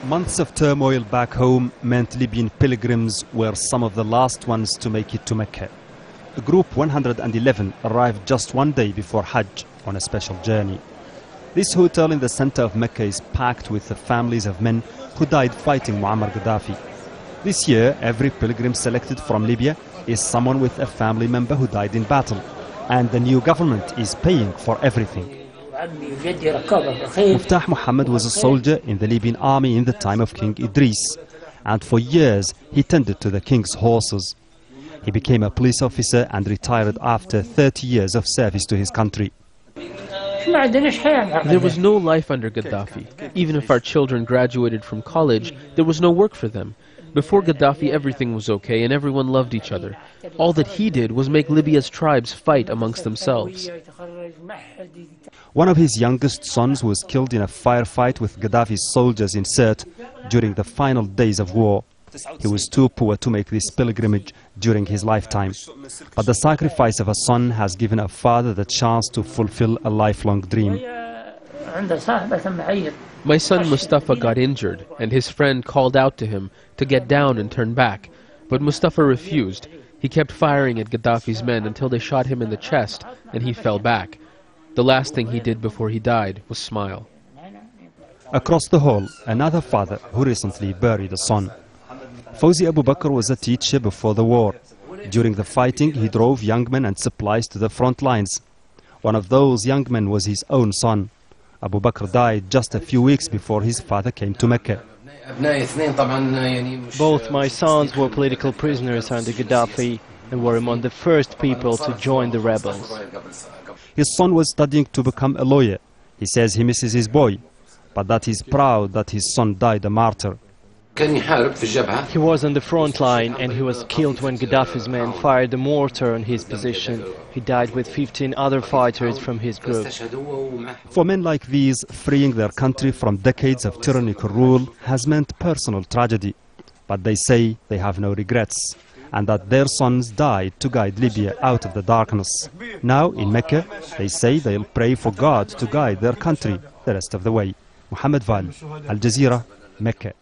Months of turmoil back home meant Libyan pilgrims were some of the last ones to make it to Mecca. Group 111 arrived just one day before Hajj on a special journey. This hotel in the center of Mecca is packed with the families of men who died fighting Muammar Gaddafi. This year, every pilgrim selected from Libya is someone with a family member who died in battle, and the new government is paying for everything. Mohamed was a soldier in the Libyan army in the time of King Idris, and for years he tended to the king's horses. He became a police officer and retired after 30 years of service to his country. There was no life under Gaddafi. Even if our children graduated from college, there was no work for them. Before Gaddafi, everything was okay and everyone loved each other. All that he did was make Libya's tribes fight amongst themselves. One of his youngest sons was killed in a firefight with Gaddafi's soldiers in Sirte during the final days of war. He was too poor to make this pilgrimage during his lifetime. But the sacrifice of a son has given a father the chance to fulfill a lifelong dream. My son Mustafa got injured, and his friend called out to him to get down and turn back. But Mustafa refused. He kept firing at Gaddafi's men until they shot him in the chest, and he fell back. The last thing he did before he died was smile. Across the hall, another father who recently buried a son. Fawzi Abu Bakr was a teacher before the war. During the fighting, he drove young men and supplies to the front lines. One of those young men was his own son. Abu Bakr died just a few weeks before his father came to Mecca. Both my sons were political prisoners under Gaddafi and were among the first people to join the rebels. His son was studying to become a lawyer. He says he misses his boy, but that he's proud that his son died a martyr. He was on the front line and he was killed when Gaddafi's men fired a mortar on his position. He died with 15 other fighters from his group. For men like these, freeing their country from decades of tyrannical rule has meant personal tragedy. But they say they have no regrets, and that their sons died to guide Libya out of the darkness. Now, in Mecca, they say they'll pray for God to guide their country the rest of the way. Mohamed Vall, Aljazeera, Mecca.